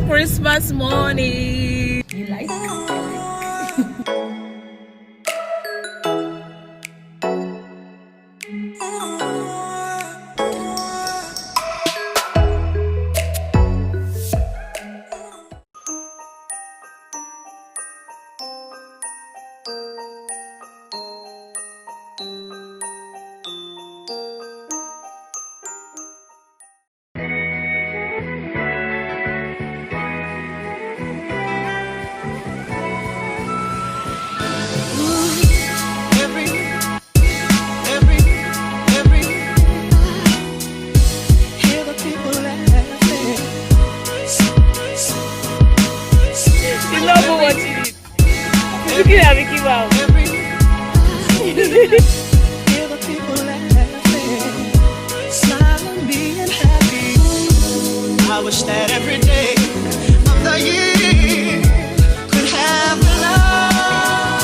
Christmas morning. You like? Looking at Mickey Mouse. I wish that every day of the year could have the love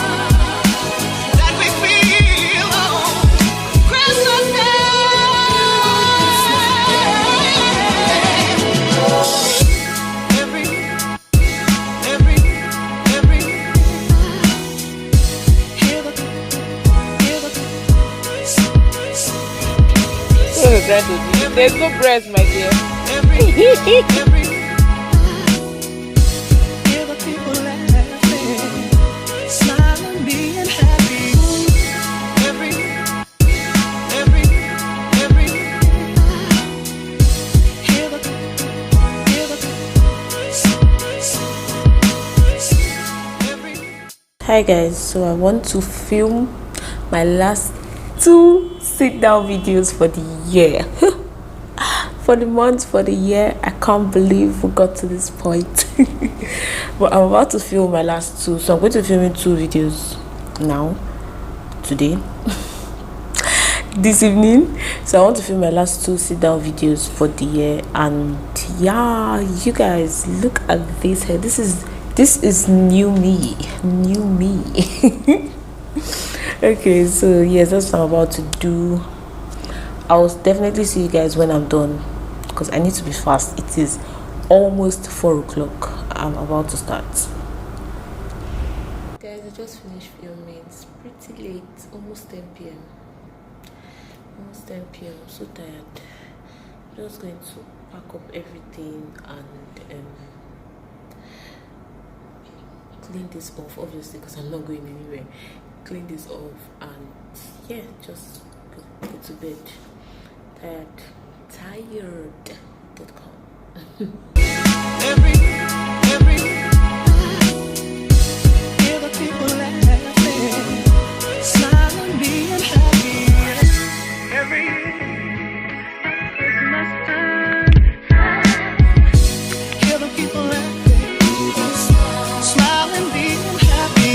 that we feel on Christmas Day. Every There's no breast, my dear. Hi guys, so I want to film my last 2 sit-down videos for the year. For the month, for the year. I can't believe we got to this point. But I'm about to film my last 2, so I'm going to film 2 videos now, today, this evening. So I want to film my last 2 sit-down videos for the year. And yeah, you guys, look at this hair. This is new me. Okay, so yes, that's what I'm about to do. I'll definitely see you guys when I'm done, because I need to be fast. It is almost 4 o'clock. I'm about to start. Guys, I just finished filming. It's pretty late, almost 10 p.m. Almost 10 p.m. I'm so tired. I'm just going to pack up everything and clean this off, obviously, because I'm not going anywhere. Clean this off and yeah, just go to bed. Tired.com. Hear the people laughing, smiling, being happy. Every Christmas time. Hear the people laughing, smiling, being happy.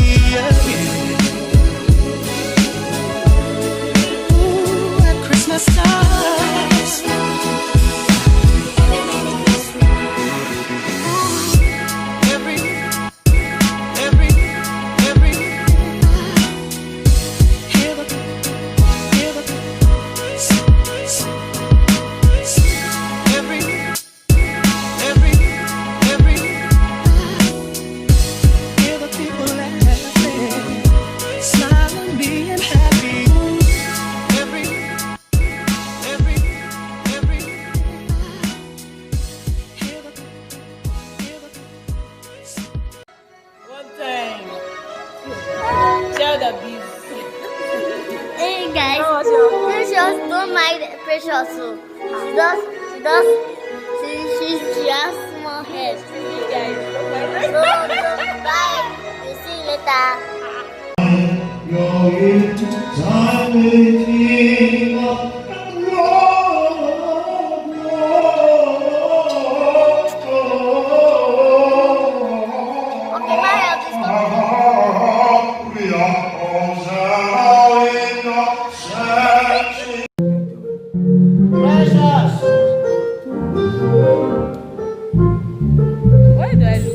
Ooh, at Christmas time. Hey guys, Precious don't mind Precious. She's just small head. You guys don't bye. You see you later. Okay, bye. I'll just go. Why do I look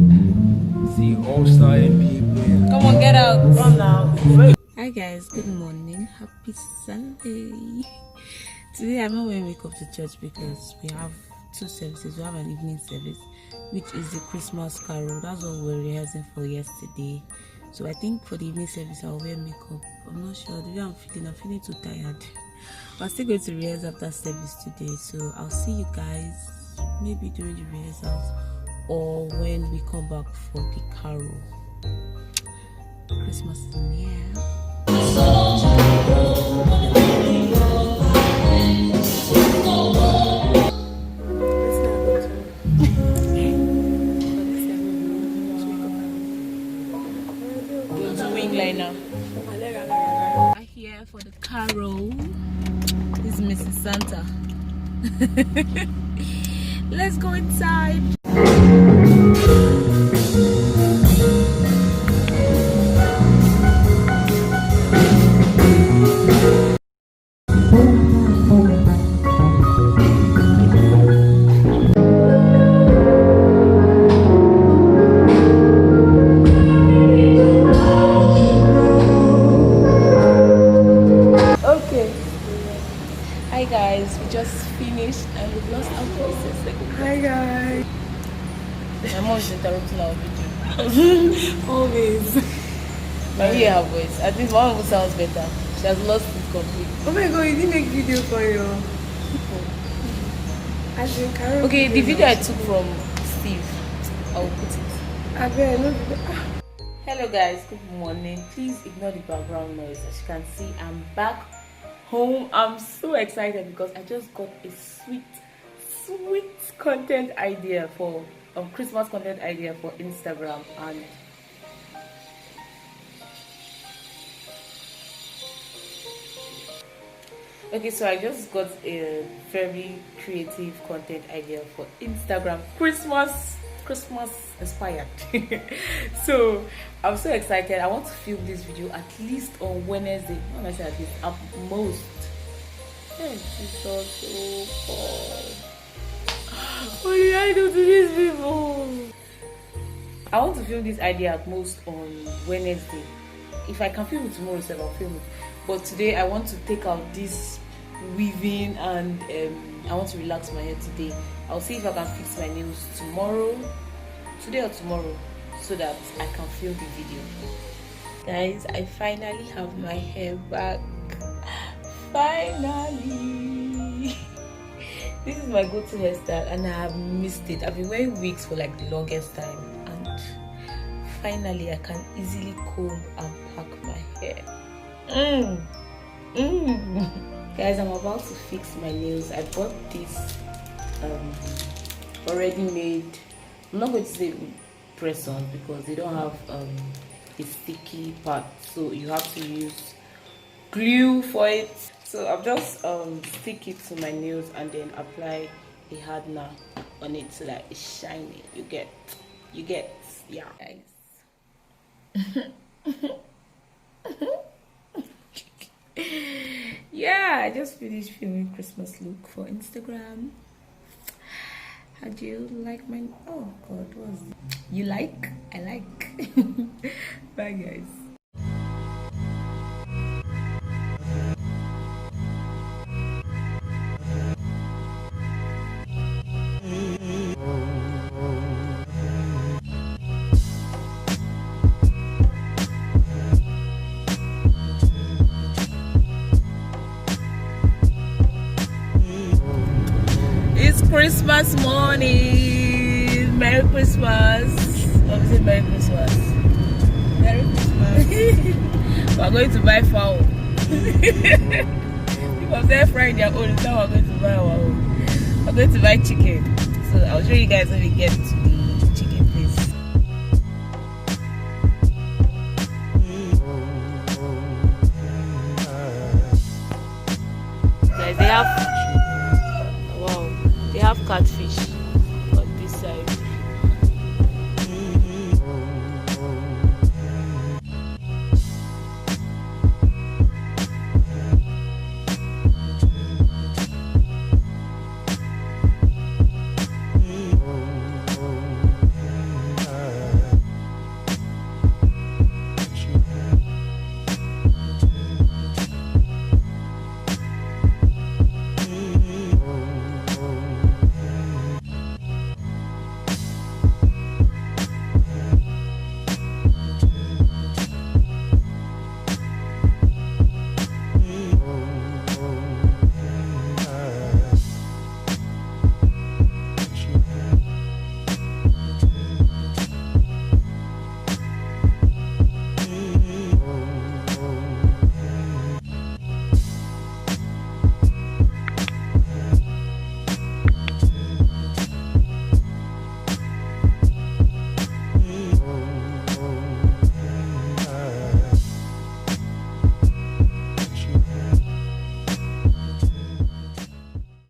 good? See all-star people. Come on, get out. Come now. Hi guys, good morning. Happy Sunday. Today I'm not going to wake up to church because we have two services. We have an evening service, which is the Christmas carol. That's what we were rehearsing for yesterday. So I think for the evening service I'll wear makeup. I'm not sure the way I'm feeling too tired. I'm still going to rehearse after service today, so I'll see you guys maybe during the rehearsals or when we come back for the carol. Christmas is near. Here for the carol. This is Mrs. Santa. Let's go inside. Hi guys, we just finished and we've lost our voices. Hi guys. My mom is interrupting our video. Always. But we hear her voice. At least one of us sounds better. She has lost it completely. Oh my god, you didn't make video for you. Okay, the video I took from Steve, I'll put it. Hello guys, good morning. Please ignore the background noise. As you can see, I'm back home. I'm so excited because I just got a sweet content idea for Christmas content idea for Instagram. And okay, so I just got a very creative content idea for Instagram, Christmas inspired. So I'm so excited. I want to film this video at least on Wednesday. When I say at least, at most. Yes, it's also cold. What did I do to these people? I want to film this idea at most on Wednesday. If I can film it tomorrow, so I'll film it. But today I want to take out this weaving and I want to relax my hair today. I'll see if I can fix my nails today or tomorrow, so that I can film the video. Guys, I finally have my hair back. Finally. This is my go-to hairstyle and I have missed it. I've been wearing wigs for like the longest time, and finally I can easily comb and pack my hair. Guys, I'm about to fix my nails. I bought this already made, I'm not going to say press on because they don't have a sticky part, so you have to use glue for it. So I'll just stick it to my nails and then apply a hardener on it so that it's shiny. You get, yeah guys. Yeah, I just finished filming Christmas look for Instagram. How do you like my, oh god, what was it? You like? I like. Bye guys. Christmas morning. Merry Christmas. Obviously, Merry Christmas. Merry Christmas. We're going to buy fowl. People say frying their own, now we're going to buy our own. We're going to buy chicken. So I'll show you guys when we get to the chicken place. Guys, they have catfish.